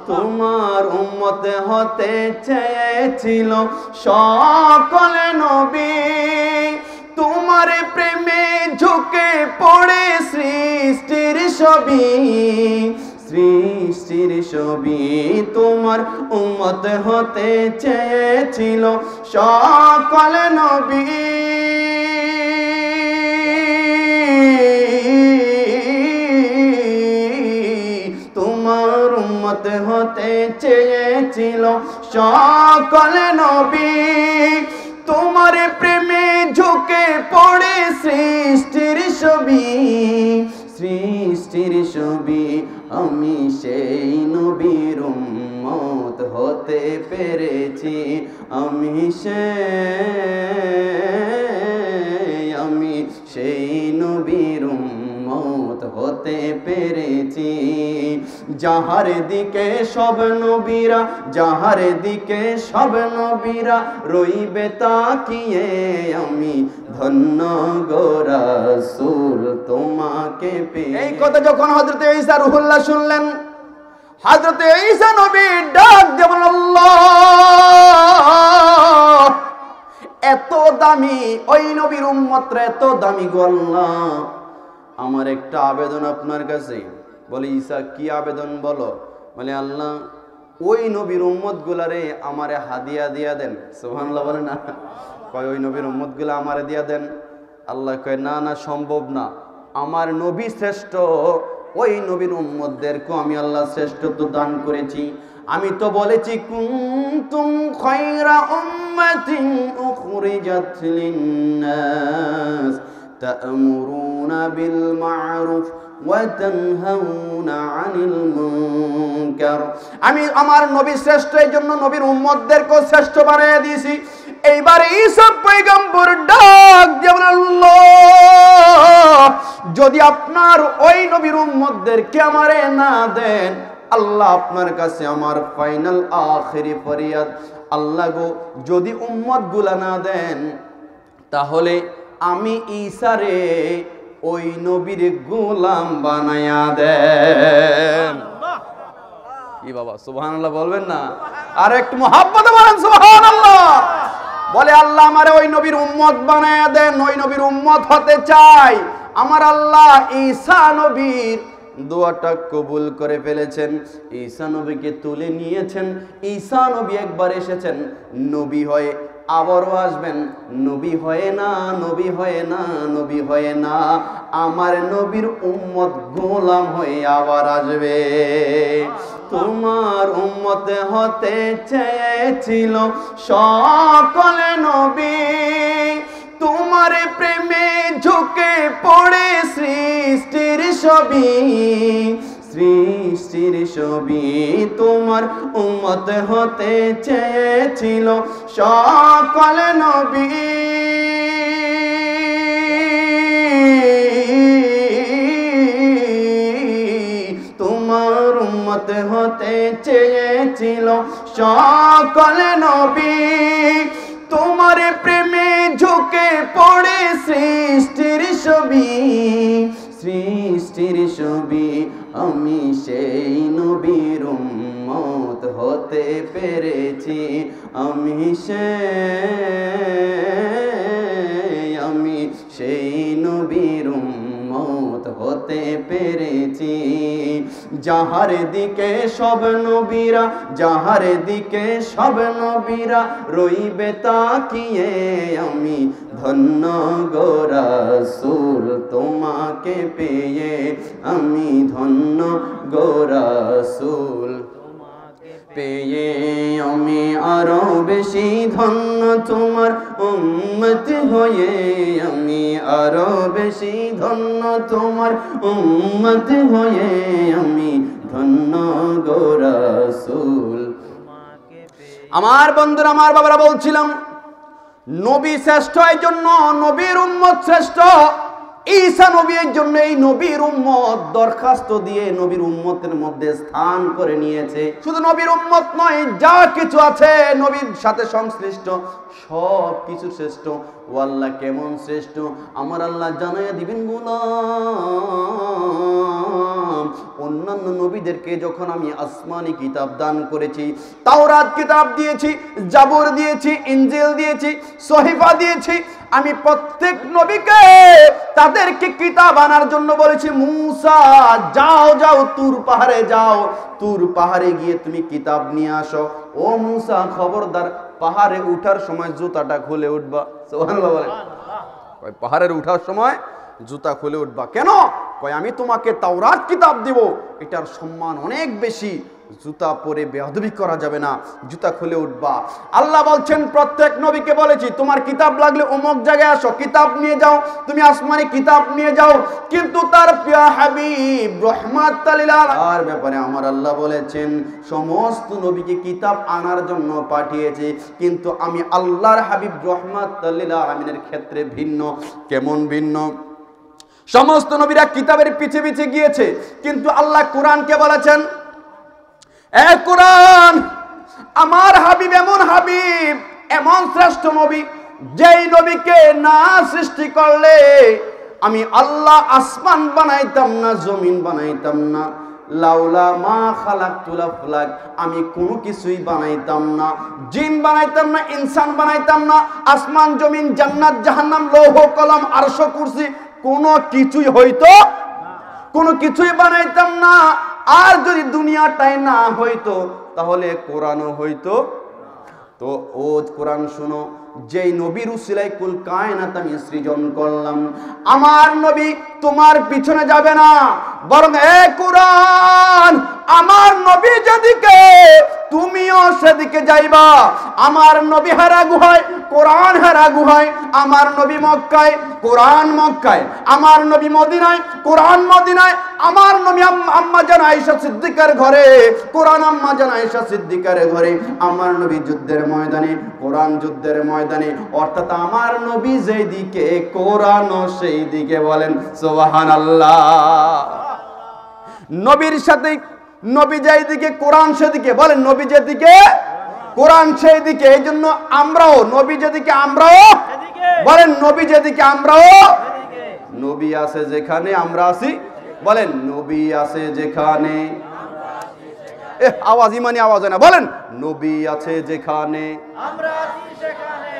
তোমার উম্মত হতে চেয়েছিল সকল নবী, তোমার প্রেমে ঝুঁকে পড়ে সৃষ্টির ছবি, সৃষ্টির ছবি। তোমার উম্মত হতে চেয়েছিল সকল নবী, তোমার উম্মত হতে চেয়েছিল সকল নবী, তোমার প্রেমে ঝুঁকে পড়ে সৃষ্টির ছবি, সৃষ্টির ছবি। আমি সেই নবীর উম্মত হতে পেরেছি, আমি সেই নবীর উম্মত হতে পেরেছি। যাহার দিকে সব নবীরা, যাহার দিকে সব নবীরা রইবে তাকিয়ে, আমি ধন্য গো রাসূল তোমাকে পেয়ে। এই কথা যখন হযরত ঈসা রূহুল্লাহ শুনলেন, হযরত ঈসা নবী ডাক দিয়ে বললেন, আল্লাহ এত দামি ওই নবীর উম্মতরা এত দামি গো আল্লাহ, আমার একটা আবেদন আপনার কাছে। বলে ঈসা কি আবেদন বলো? বলে আল্লাহ ওই নবীর উম্মত গুলারে আমারে হাদিয়া দিয়া দেন। সুবহানাল্লাহ বলে না, কয় ওই নবীর উম্মত গুলা আমারে দিয়া দেন। আল্লাহ কয় না না, সম্ভব না, আমার নবী শ্রেষ্ঠ, ওই নবীর উম্মতদেরকে আমি আল্লাহ শ্রেষ্ঠত্ব দান করেছি। আমি তো বলেছি কুনতুম খায়রা উম্মাতিন উখরিজাত লিন-নাস তা'মুরুনা বিল মা'রুফ ওয়া তানহাউনা আনিল মুনকার। আমি আমার নবী শ্রেষ্ঠ, এই জন্য নবীর উম্মতদেরকে শ্রেষ্ঠ বানিয়ে দিয়েছি। এইবার ঈসা পয়গম্বর ডাক দিয়ে বলেন, আল্লাহ যদি আপনার ওই নবীর উম্মতদেরকে আমারে না দেন, আল্লাহ আপনার কাছে আমার ফাইনাল আখেরি ফরিয়াদ, আল্লাহ গো যদি উম্মত গুলা না দেন তাহলে আমি ঈসারে ওই নবীর গোলাম বানায়া দেন। কি বাবা সুবহানাল্লাহ বলবেন না? আর একটু মুহাব্বতে বলেন সুবহানাল্লাহ। বলে আল্লাহ আমারে ওই নবীর উম্মত বানায়া দেন, ওই নবীর উম্মত হতে চাই। আমার আল্লাহ ঈসা নবীর দোয়াটা কবুল করে ফেলেছেন, ঈসা নবীকে তুলে নিয়েছেন। ঈসা নবী একবার এসেছেন, নবী হয়ে আবারও আসবেন, নবী হয়ে না, নবী হয়ে না, নবী হয়ে না, আমার নবীর উম্মত গোলাম হয়ে আবার আসবে। তোমার উম্মত হতে চেয়েছিল সকল নবী, তোমার প্রেমে ঝুঁকে পড়ে সৃষ্টির ছবি, সৃষ্টির ছবি। তোমার উম্মত হতে চেয়েছিল সকল নবী, তোমার উম্মত হতে চেয়েছিল সকল নবী, তোমার প্রেমে ঝুঁকে পড়ে সৃষ্টির ছবি, সৃষ্টির ছবি। আমি সেই নবীর উম্মত হতে পেরেছি, আমি সেই নবীর উম্মত হতে পেরেছি। যাহার দিকে সব নবীরা, যাহার দিকে সব নবীরা রইবে তাকিয়ে, আমি ধন্য গো রাসূল তোমাকে পেয়ে, আমি ধন্য গো রাসূল পেয়ে, আমি আরো বেশি ধন্য তোমার উম্মত হয়ে, আমি আরো বেশি ধন্য তোমার উম্মত হয়ে, আমি ধন্য গো রাসূল। আমার বন্ধুরা, আমার বাবারা বলছিলাম নবী শ্রেষ্ঠ, এই জন্য নবীর উম্মত শ্রেষ্ঠ। ঈসা নবীর জন্য এই নবীর উম্মত দরখাস্ত দিয়ে নবীর উম্মতের মধ্যে স্থান করে নিয়েছে। শুধু নবীর উম্মত নয়, যা কিছু আছে নবীর সাথে সংশ্লিষ্ট সব কিছু শ্রেষ্ঠ। ও আল্লাহ কেমন শ্রেষ্ঠ আমার আল্লাহ জানাইয়া দিবেন গোলাম। অন্যান্য নবীদেরকে যখন আমি আসমানি কিতাব দান করেছি, তাওরাত কিতাব দিয়েছি, জাবুর দিয়েছি, ইনজিল দিয়েছি, সহিফা দিয়েছি, আমি প্রত্যেক নবীকে তাদেরকে কিতাব আনার জন্য বলেছি, মুসা যাও যাও তুর পাহাড়ে যাও, তুর পাহাড়ে গিয়ে তুমি কিতাব নিয়ে আসো। ও মুসা খবরদার পাহাড়ে উঠার সময় জুতাটা খুলে উঠবা। সুবহানাল্লাহ বলেন। ওই পাহাড়ের উঠার সময় জুতা খুলে উঠবা। কেন? কয় আমি তোমাকে তাওরাত কিতাব দিব, এটার সম্মান অনেক বেশি, জুতা পরে বেয়াদবি করা যাবে না, জুতা খুলে উঠবা। আল্লাহ বলছেন প্রত্যেক নবীকে বলেছি তোমার কিতাব লাগলে অমুক জায়গায় আসো, কিতাব নিয়ে যাও, তুমি আসমানি কিতাব নিয়ে যাও। কিন্তু তার প্রিয় হাবিব রাহমাতুল লিল আলামিনের ব্যাপারে আমার আল্লাহ বলেছেন সমস্ত নবীকে কিতাব আনার জন্য পাঠিয়েছে, কিন্তু আমি আল্লাহর হাবিব রাহমাতুল লিল আলামিনের ক্ষেত্রে ভিন্ন। কেমন ভিন্ন? সমস্ত নবীরা কিতাবের পিছে পিছে গিয়েছে, কিন্তু আল্লাহ কোরআনকে বলেছেন, এ কোরআন আমার হাবিব এমন হাবিব, এমন শ্রেষ্ঠ নবী, যেই নবীকে না সৃষ্টি করলে আমি আল্লাহ আসমান বানাইতাম না, জমিন বানাইতাম না, লাউলা মা খালাকতুল আফলাক, আমি কোনো কিছুই বানাইতাম না, জিন বানাইতাম না, ইনসান বানাইতাম না, আসমান জমিন জান্নাত জাহান্নাম লৌহ কলম আরশ কুরসি কোনো কিছুই হইতো, কোনো কিছুই বানাইতাম না। আর যদি দুনিয়াটাই না হইতো তাহলে কোরআনও হইতো। তো ও কোরআন শুনো, যেই নবীর উসিলায় কুল কায়নাত আমি সৃজন করলাম, আমার নবী তোমার পিছনে যাবে না, বরং এ কোরআন আমার নবী যেদিকে তুমিও সেদিকে যাইবা। আমার নবী হেরা গুহায়, কোরআন হেরা গুহায়, আমার নবী মক্কায়, কোরআন মক্কায়, আমার নবী মদিনায়, কোরআন মদিনায়, আমার নবী আম্মা জান আয়েশা সিদ্দিকার ঘরে, কোরআন আম্মা জান আয়েশা সিদ্দিকার ঘরে, আমার নবী যুদ্ধের ময়দানে, কোরআন যুদ্ধের ময়দানে, অর্থাৎ আমার নবী যেই দিকে কোরআনও সেই দিকে। বলেন সুবহানাল্লাহ। নবীর সাথে নবী যেই দিকে কোরআন সেদিকে। বলেন নবী যেদিকে কোরআন সেই দিকে। এই জন্য আমরাও নবী যেদিকে আমরাও, বলেন নবী যেদিকে আমরাও। নবী আছে যেখানে আমরা আছি, বলেন নবী আছে যেখানে, আওয়াজ ইমানি আওয়াজ হয় না, বলেন নবী আছে যেখানে আমরা আছি সেখানে।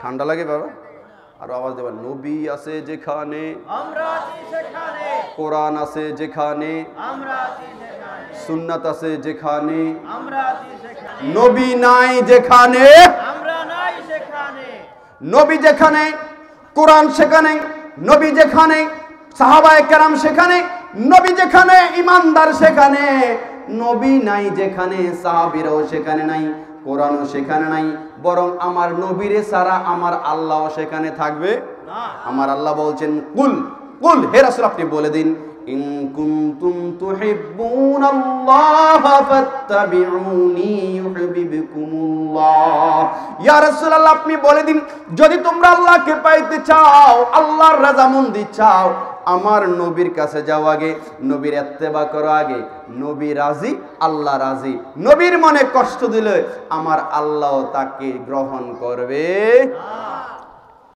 ঠান্ডা লাগে বাবা, আর আওয়াজ দেবেন, নবী আছে যেখানে আমরা আছি সেখানে, কোরআন আছে যেখানে আমরা আছি সেখানে, সুন্নাত আছে যেখানে আমরা আছি সেখানে, নবী নাই যেখানে আমরা নাই সেখানে। নবী যেখানে কোরআন সেখানে, নবী যেখানে সাহাবায়ে কেরাম সেখানে, নবী যেখানে ইমানদার সেখানে। নবী নাই যেখানে সাহাবীরাও সেখানে নাই, কোরআনও সেখানে নাই, বরং আমার নবীরে ছাড়া আমার আল্লাহও সেখানে থাকবে না। আমার আল্লাহ বলছেন, কুল কুল হে রাসূল আপনি বলে দিন, ইন কুনতুম তুহিব্বুনাল্লাহ ফাত্তাবিউনি ইউহিব্বুকুমুল্লাহ। ইয়া রাসূলুল্লাহ আপনি বলে দিন, যদি তোমরা আল্লাহকে পাইতে চাও, আল্লাহর রাজামন্দি চাও, আমার নবীর কাছে যাও আগে, নবীর ইত্তেবা করো আগে। নবী রাজি, আল্লাহ রাজি। নবীর মনে কষ্ট দিলে আমার আল্লাহ তাকে গ্রহণ করবে।